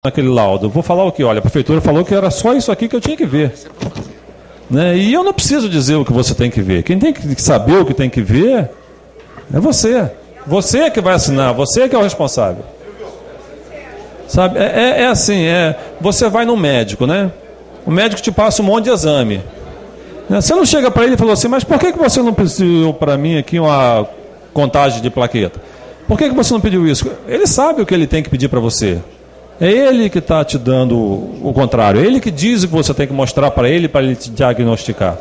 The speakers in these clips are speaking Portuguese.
naquele laudo? Vou falar o quê? Olha, a prefeitura falou que era só isso aqui que eu tinha que ver. Né? E eu não preciso dizer o que você tem que ver. Quem tem que saber o que tem que ver é você. Você que vai assinar, você que é o responsável. Sabe? É assim, você vai no médico, né? O médico te passa um monte de exame. Você não chega para ele e falou assim, mas por que você não pediu para mim aqui uma contagem de plaqueta? Por que você não pediu isso? Ele sabe o que ele tem que pedir para você. É ele que está te dando o contrário. É ele que diz o que você tem que mostrar para ele te diagnosticar.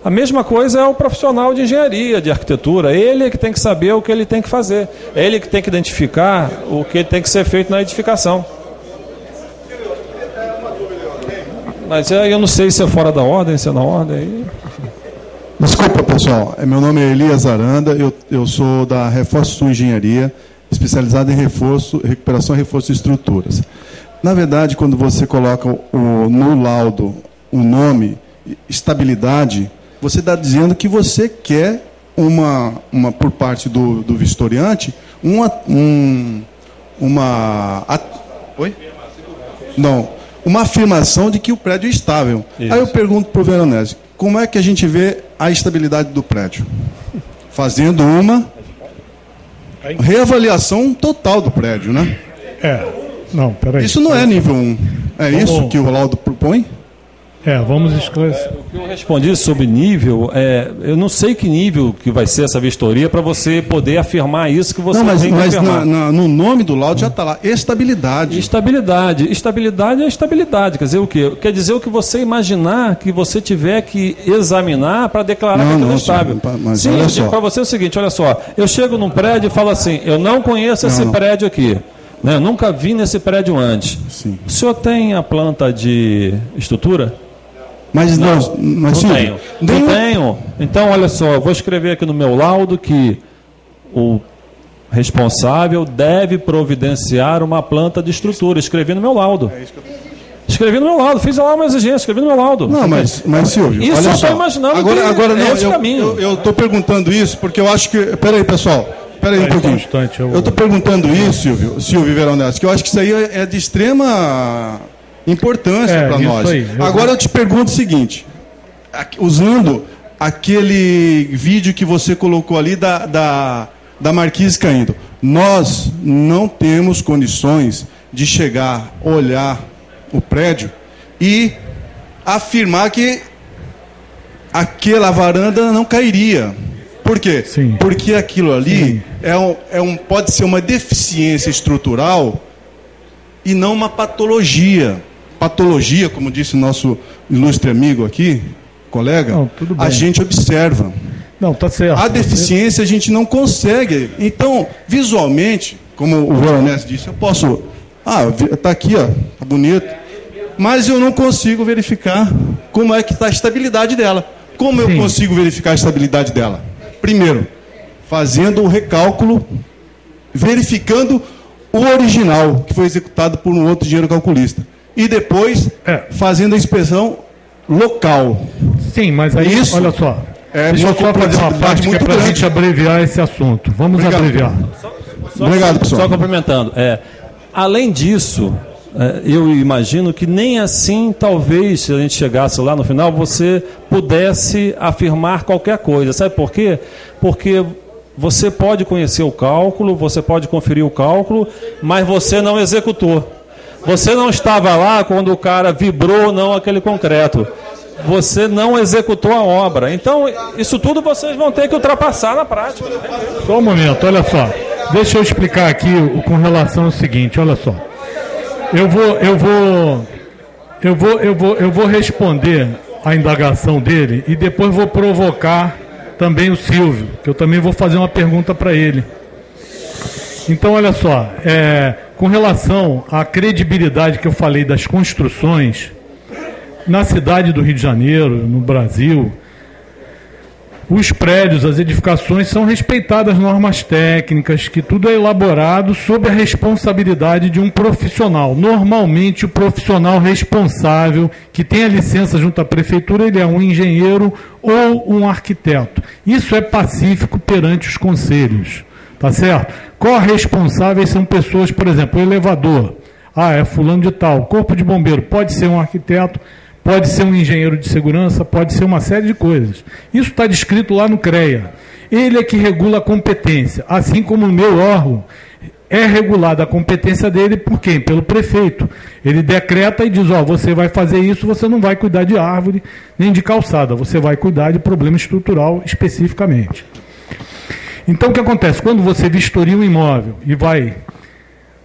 A mesma coisa é o profissional de engenharia, de arquitetura. Ele é que tem que saber o que ele tem que fazer. É ele que tem que identificar o que tem que ser feito na edificação. Mas eu não sei se é fora da ordem, se é na ordem. Desculpa, pessoal. Meu nome é Elias Aranda, eu sou da Reforço Sul Engenharia, especializado em recuperação e reforço de estruturas. Na verdade, quando você coloca no laudo o nome estabilidade, você está dizendo que você quer por parte do vistoriante, uma afirmação de que o prédio é estável. Isso. Aí eu pergunto para o Veronese, como é que a gente vê a estabilidade do prédio? Fazendo uma reavaliação total do prédio, né? Não, peraí. Isso não é nível 1. Isso que o laudo propõe? Vamos esclarecer. O que eu respondi sobre nível, eu não sei que nível que vai ser essa vistoria para você poder afirmar isso que você tem que afirmar. No nome do laudo já está lá, estabilidade. Estabilidade é estabilidade. Quer dizer o quê? Quer dizer o que você imaginar que você tiver que examinar para declarar que aquilo é estável. Sim, para você é o seguinte, olha só, eu chego num prédio e falo assim, eu não conheço esse prédio aqui. Né? Eu nunca vi nesse prédio antes. Sim. O senhor tem a planta de estrutura? Mas não tenho. Não tenho. Então, olha só, eu vou escrever aqui no meu laudo que o responsável deve providenciar uma planta de estrutura. Escrevi no meu laudo. Escrevi no meu laudo, fiz lá uma exigência, escrevi no meu laudo. Não, mas Silvio, isso olha eu estou só. imaginando agora que é esse caminho. Eu estou perguntando isso porque eu acho que... Peraí, pessoal. Peraí um pouquinho. Eu estou perguntando isso, Silvio Veronese, que eu acho que isso aí é de extrema importância para nós. Agora eu te pergunto o seguinte, usando aquele vídeo que você colocou ali da marquise caindo, nós não temos condições de chegar, olhar o prédio e afirmar que aquela varanda não cairia. Por quê? Sim. Porque aquilo ali pode ser uma deficiência estrutural e não uma patologia. Patologia, como disse o nosso ilustre amigo aqui, colega, a gente observa. Não, tá certo. A deficiência a gente não consegue. Então, visualmente, como o Veronese disse, eu posso... está aqui, tá bonito. Mas eu não consigo verificar como é que está a estabilidade dela. Como eu consigo verificar a estabilidade dela? Primeiro, fazendo o recálculo, verificando o original, que foi executado por um outro engenheiro calculista. E depois, fazendo a inspeção local. Sim, mas aí, isso, olha só. Deixa eu só fazer uma parte que é para a gente abreviar esse assunto. Vamos abreviar. Obrigado, pessoal. Só complementando. Além disso, eu imagino que nem assim, talvez, se a gente chegasse lá no final, você pudesse afirmar qualquer coisa. Sabe por quê? Porque você pode conhecer o cálculo, você pode conferir o cálculo, mas você não executou. Você não estava lá quando o cara vibrou ou não aquele concreto. Você não executou a obra. Então, isso tudo vocês vão ter que ultrapassar na prática. Só um momento, olha só. Deixa eu explicar aqui com relação ao seguinte, olha só. Eu vou responder a indagação dele e depois vou provocar também o Silvio, que eu também vou fazer uma pergunta para ele. Então, olha só, com relação à credibilidade que eu falei das construções, na cidade do Rio de Janeiro, no Brasil, os prédios, as edificações são respeitadas normas técnicas, que tudo é elaborado sob a responsabilidade de um profissional. Normalmente, o profissional responsável, que tem a licença junto à prefeitura, ele é um engenheiro ou um arquiteto. Isso é pacífico perante os conselhos, tá certo? Corresponsáveis são pessoas, por exemplo, o elevador. Ah, é fulano de tal. Corpo de bombeiro pode ser um arquiteto, pode ser um engenheiro de segurança, pode ser uma série de coisas. Isso está descrito lá no CREA. Ele é que regula a competência, assim como o meu órgão é regulada a competência dele por quem? Pelo prefeito. Ele decreta e diz, ó, você vai fazer isso, você não vai cuidar de árvore nem de calçada, você vai cuidar de problema estrutural especificamente. Então o que acontece? Quando você vistoria um imóvel e vai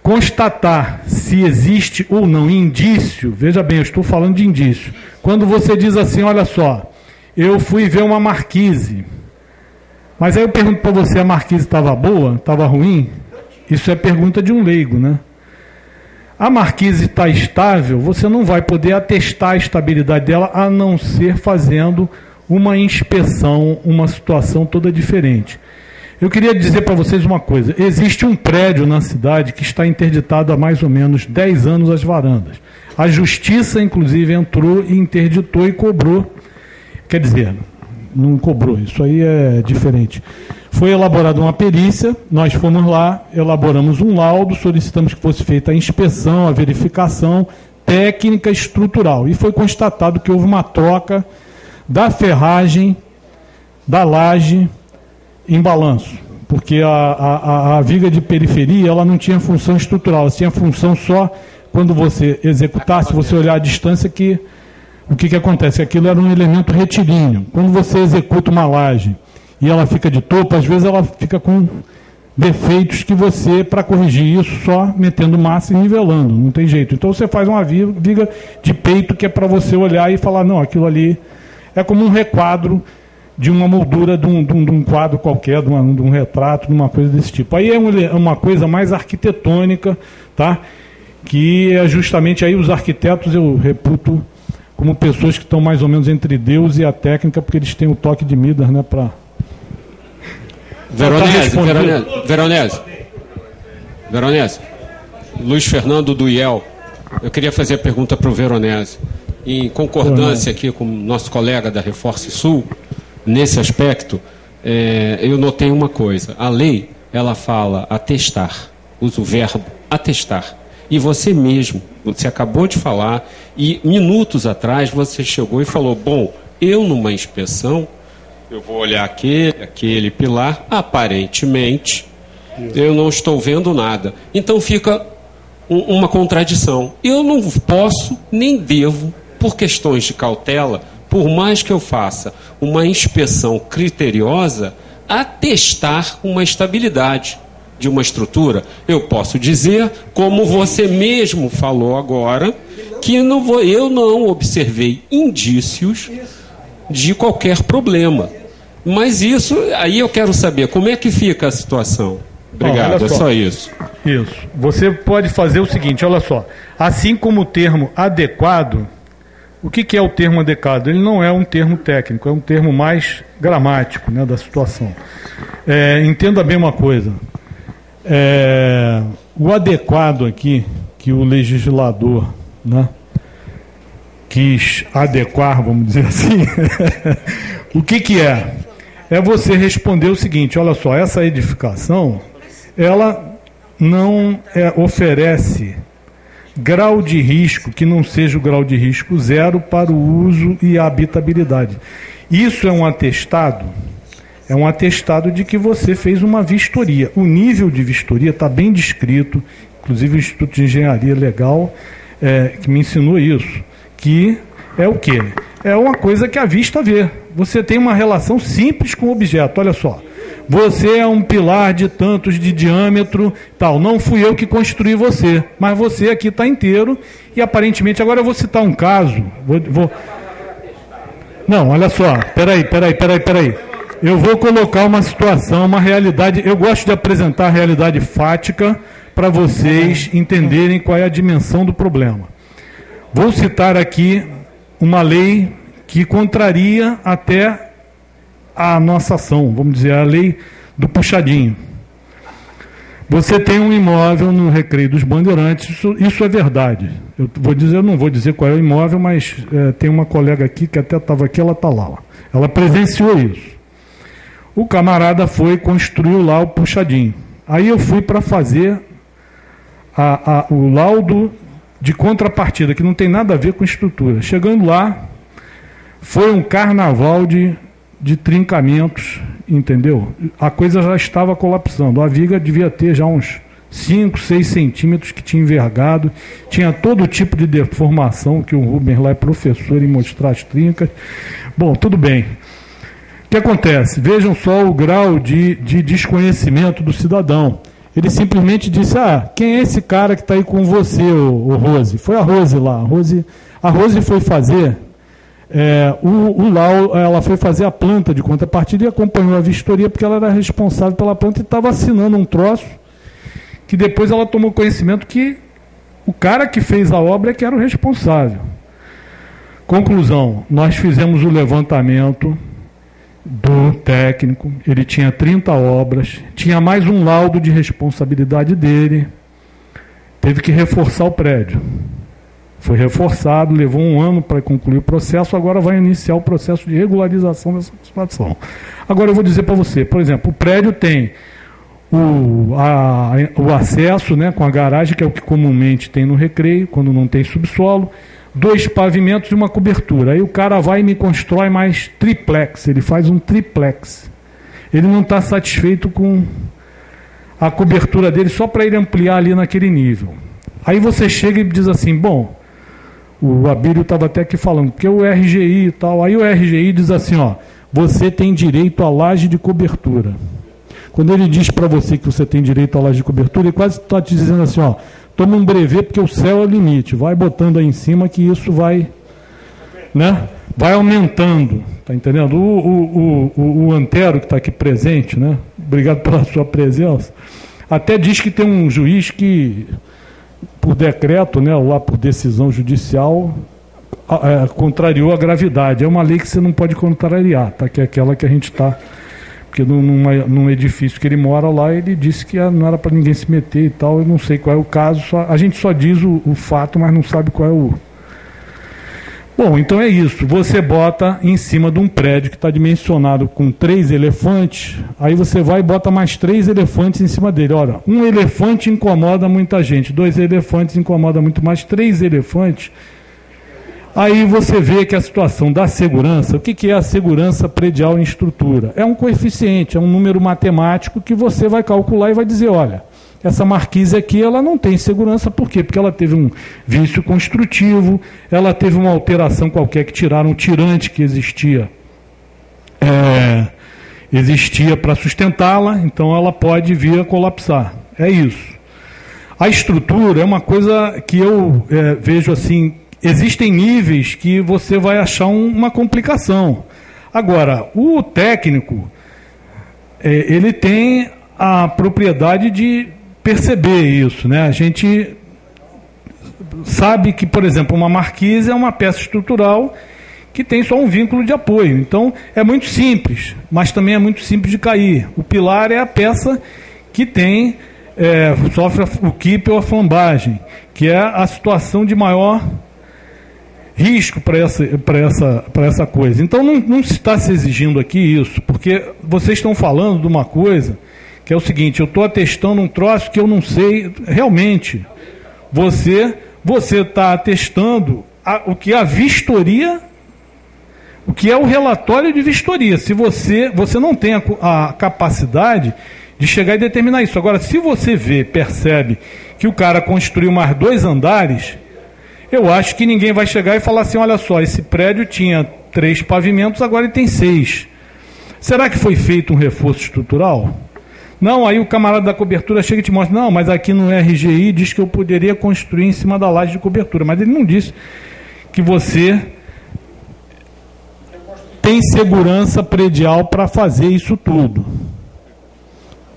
constatar se existe ou não indício, veja bem, eu estou falando de indício. Quando você diz assim, olha só, eu fui ver uma marquise, mas aí eu pergunto para você, a marquise estava boa, estava ruim? Isso é pergunta de um leigo, né? A marquise está estável, você não vai poder atestar a estabilidade dela, a não ser fazendo uma inspeção, uma situação toda diferente. Eu queria dizer para vocês uma coisa, existe um prédio na cidade que está interditado há mais ou menos 10 anos as varandas. A justiça, inclusive, entrou e interditou e cobrou, quer dizer, não cobrou, isso aí é diferente. Foi elaborada uma perícia, nós fomos lá, elaboramos um laudo, solicitamos que fosse feita a inspeção, a verificação técnica estrutural. E foi constatado que houve uma troca da ferragem, da laje, em balanço. Porque a viga de periferia ela não tinha função estrutural, ela tinha função só quando você executasse, você olhar a distância que... O que acontece? Aquilo era um elemento retilíneo. Quando você executa uma laje e ela fica de topo, às vezes ela fica com defeitos que você, para corrigir isso, só metendo massa e nivelando, não tem jeito. Então você faz uma viga de peito que é para você olhar e falar, não, aquilo ali é como um requadro de uma moldura de um quadro qualquer, de um retrato, de uma coisa desse tipo. Aí é uma coisa mais arquitetônica, tá? Que é justamente aí os arquitetos, eu reputo como pessoas que estão mais ou menos entre Deus e a técnica, porque eles têm o toque de Midas, né, para... Veronese, Luiz Fernando do IEL, eu queria fazer a pergunta para o Veronese. Em concordância aqui com o nosso colega da Reforce Sul, nesse aspecto, eu notei uma coisa. A lei, ela fala atestar, usa o verbo atestar. E você mesmo, você acabou de falar, e minutos atrás você chegou e falou, bom, eu numa inspeção, eu vou olhar aquele pilar, aparentemente, eu não estou vendo nada. Então fica uma contradição. Eu não posso, nem devo, por questões de cautela, por mais que eu faça uma inspeção criteriosa, atestar uma estabilidade de uma estrutura. Eu posso dizer, como você mesmo falou agora, que eu não observei indícios de qualquer problema. Mas isso, aí eu quero saber, como é que fica a situação? Obrigado, é só isso. Isso. Você pode fazer o seguinte, olha só. Assim como o termo adequado, o que é o termo adequado? Ele não é um termo técnico, é um termo mais gramático, né, da situação. Entenda bem uma coisa. O adequado aqui, que o legislador, né, quis adequar, vamos dizer assim, o que é? É você responder o seguinte, olha só, essa edificação, ela não oferece grau de risco que não seja o grau de risco 0 para o uso e a habitabilidade. Isso é um atestado de que você fez uma vistoria. O nível de vistoria está bem descrito, inclusive o Instituto de Engenharia Legal que me ensinou isso, que é o quê? É uma coisa que a vista vê. Você tem uma relação simples com o objeto, olha só. Você é um pilar de tantos de diâmetro, tal. Não fui eu que construí você, mas você aqui está inteiro e aparentemente... Agora eu vou citar um caso. Não, olha só. Peraí. Eu vou colocar uma situação, uma realidade. Eu gosto de apresentar a realidade fática para vocês entenderem qual é a dimensão do problema. Vou citar aqui uma lei que contraria até a nossa ação, vamos dizer, a lei do puxadinho. Você tem um imóvel no Recreio dos Bandeirantes, isso é verdade. Eu não vou dizer qual é o imóvel, mas tem uma colega aqui que até estava aqui, ela está lá. Ó. Ela presenciou isso. O camarada foi e construiu lá o puxadinho. Aí eu fui para fazer o laudo de contrapartida, que não tem nada a ver com estrutura. Chegando lá, foi um carnaval de trincamentos, entendeu? A coisa já estava colapsando. A viga devia ter já uns 5, 6 centímetros que tinha envergado, tinha todo tipo de deformação, que o Rubens lá é professor em mostrar as trincas. Bom, tudo bem. O que acontece? Vejam só o grau de desconhecimento do cidadão. Ele simplesmente disse, quem é esse cara que está aí com você, o Rose? Foi a Rose lá. A Rose foi fazer, ela foi fazer a planta de contrapartida e acompanhou a vistoria, porque ela era responsável pela planta e estava assinando um troço, que depois ela tomou conhecimento que o cara que fez a obra é que era o responsável. Conclusão, nós fizemos o levantamento do técnico, ele tinha 30 obras, tinha mais um laudo de responsabilidade dele, teve que reforçar o prédio. Foi reforçado, levou 1 ano para concluir o processo, agora vai iniciar o processo de regularização dessa situação. Agora eu vou dizer para você, por exemplo, o prédio tem o acesso, né, com a garagem, que é o que comumente tem no Recreio, quando não tem subsolo, 2 pavimentos e uma cobertura. Aí o cara vai e me constrói mais triplex, ele faz um triplex. Ele não está satisfeito com a cobertura dele só para ele ampliar ali naquele nível. Aí você chega e diz assim, bom, o Abílio estava até aqui falando, porque o RGI e tal, aí o RGI diz assim, você tem direito à laje de cobertura. Quando ele diz para você que você tem direito à laje de cobertura, ele quase está te dizendo assim, toma um brevê porque o céu é o limite, vai botando aí em cima que isso vai, né, vai aumentando, tá entendendo? O Antero, que está aqui presente, né, obrigado pela sua presença, até diz que tem um juiz que, por decreto, né, lá por decisão judicial, contrariou a gravidade. É uma lei que você não pode contrariar, tá? Que é aquela que a gente está... Porque num edifício que ele mora lá, ele disse que não era para ninguém se meter e tal. Eu não sei qual é o caso, a gente só diz o fato, mas não sabe qual é o... Bom, então é isso. Você bota em cima de um prédio que está dimensionado com 3 elefantes, aí você vai e bota mais 3 elefantes em cima dele. Olha, 1 elefante incomoda muita gente, 2 elefantes incomoda muito mais, 3 elefantes... Aí você vê que a situação da segurança, o que é a segurança predial em estrutura? É um coeficiente, é um número matemático que você vai calcular e vai dizer, olha, essa marquise aqui ela não tem segurança, por quê? Porque ela teve um vício construtivo, ela teve uma alteração qualquer que tiraram o tirante que existia para sustentá-la, então ela pode vir a colapsar. É isso. A estrutura é uma coisa que eu vejo assim... Existem níveis que você vai achar uma complicação. Agora, o técnico, ele tem a propriedade de perceber isso, né? A gente sabe que, por exemplo, uma marquise é uma peça estrutural que tem só um vínculo de apoio. Então, é muito simples, mas também é muito simples de cair. O pilar é a peça que tem, sofre o kipp ou a flambagem, que é a situação de maior... risco para essa coisa. Então não se está se exigindo aqui isso, porque vocês estão falando de uma coisa que é o seguinte, eu estou atestando um troço que eu não sei realmente. Você está atestando o que é a vistoria, o que é o relatório de vistoria. Se você não tem a capacidade de chegar e determinar isso. Agora, se você percebe que o cara construiu mais 2 andares, eu acho que ninguém vai chegar e falar assim, olha só, esse prédio tinha 3 pavimentos, agora ele tem 6. Será que foi feito um reforço estrutural? Não, aí o camarada da cobertura chega e te mostra, não, mas aqui no RGI diz que eu poderia construir em cima da laje de cobertura, mas ele não disse que você tem segurança predial para fazer isso tudo.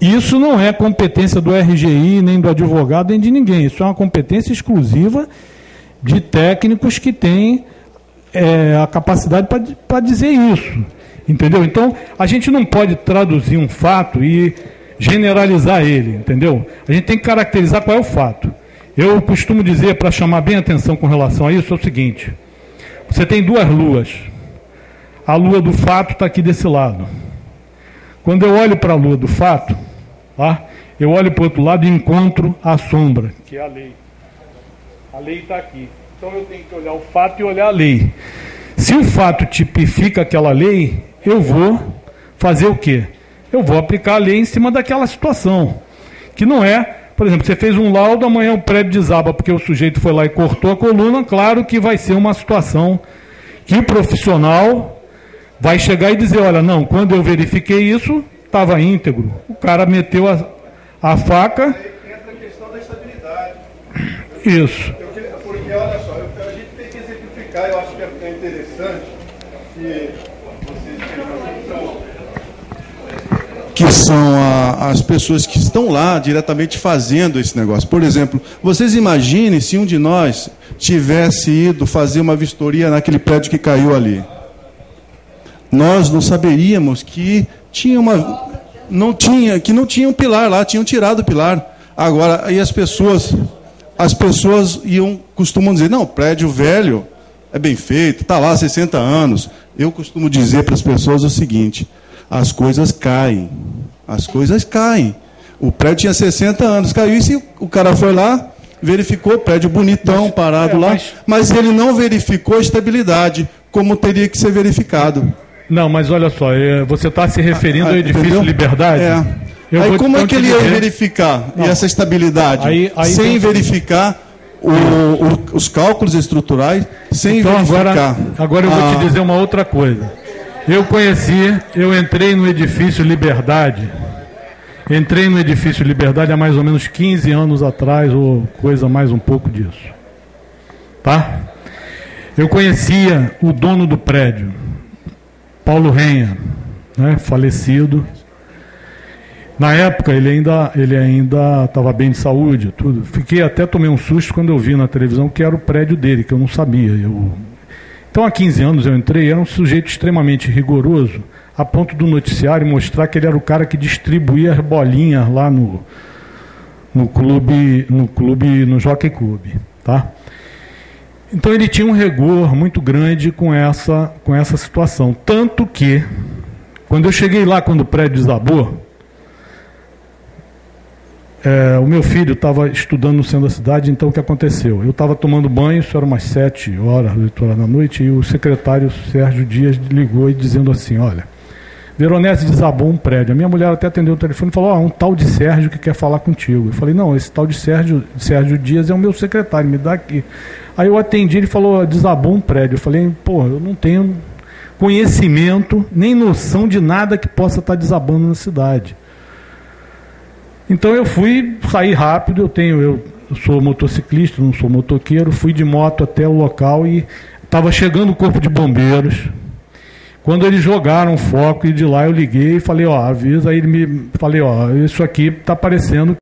Isso não é competência do RGI, nem do advogado, nem de ninguém, isso é uma competência exclusiva de técnicos que têm a capacidade para dizer isso, entendeu? Então, a gente não pode traduzir um fato e generalizar ele, entendeu? A gente tem que caracterizar qual é o fato. Eu costumo dizer, para chamar bem a atenção com relação a isso, é o seguinte, você tem 2 luas, a lua do fato está aqui desse lado. Quando eu olho para a lua do fato, eu olho para o outro lado e encontro a sombra, que é a lei. A lei está aqui. Então eu tenho que olhar o fato e olhar a lei. Se o fato tipifica aquela lei, eu vou fazer o quê? Eu vou aplicar a lei em cima daquela situação. Que não é, por exemplo, você fez um laudo, amanhã o prédio desaba porque o sujeito foi lá e cortou a coluna, claro que vai ser uma situação que o profissional vai chegar e dizer, olha, não, quando eu verifiquei isso, estava íntegro. O cara meteu a faca. Aí entra a questão da estabilidade. Isso. Porque, olha só, a gente tem que exemplificar, eu acho que é interessante que são as pessoas que estão lá diretamente fazendo esse negócio. Por exemplo, vocês imaginem se um de nós tivesse ido fazer uma vistoria naquele prédio que caiu ali. Nós não saberíamos que não tinha um pilar lá, tinham tirado o pilar. Agora, aí as pessoas costumam dizer, não, prédio velho é bem feito, está lá há 60 anos. Eu costumo dizer para as pessoas o seguinte, as coisas caem. As coisas caem. O prédio tinha 60 anos, caiu, e se o cara foi lá, verificou o prédio bonitão, parado lá, mas ele não verificou a estabilidade, como teria que ser verificado. Não, mas olha só, você está se referindo ao edifício entendeu? Liberdade? Aí como é que ele ia verificar essa estabilidade? Sem verificar os cálculos estruturais, sem então, verificar. Agora eu vou te dizer uma outra coisa. Eu entrei no edifício Liberdade. Entrei no edifício Liberdade há mais ou menos 15 anos atrás, ou coisa mais um pouco disso. Tá? Eu conhecia o dono do prédio, Paulo Renha, né, falecido. Na época ele ainda estava bem de saúde, tudo. Tomei um susto quando eu vi na televisão que era o prédio dele, que eu não sabia. Então há 15 anos eu entrei, era um sujeito extremamente rigoroso, a ponto do noticiário mostrar que ele era o cara que distribuía as bolinhas lá no Jockey Club, tá? Então ele tinha um rigor muito grande com essa situação. Tanto que, quando eu cheguei lá, quando o prédio desabou, o meu filho estava estudando no centro da cidade, então o que aconteceu? Eu estava tomando banho, isso era umas 7 horas, 8 horas da noite, e o secretário Sérgio Dias ligou e dizendo assim, olha, Veronese desabou um prédio. A minha mulher até atendeu o telefone e falou, um tal de Sérgio que quer falar contigo. Eu falei, não, esse tal de Sérgio Dias é o meu secretário, me dá aqui. Aí eu atendi, ele falou, desabou um prédio. Eu falei, eu não tenho conhecimento, nem noção de nada que possa estar desabando na cidade. Então eu saí rápido, eu sou motociclista, não sou motoqueiro, fui de moto até o local e estava chegando o corpo de bombeiros. Quando eles jogaram o foco e de lá eu liguei e falei, avisa, aí falei, isso aqui está parecendo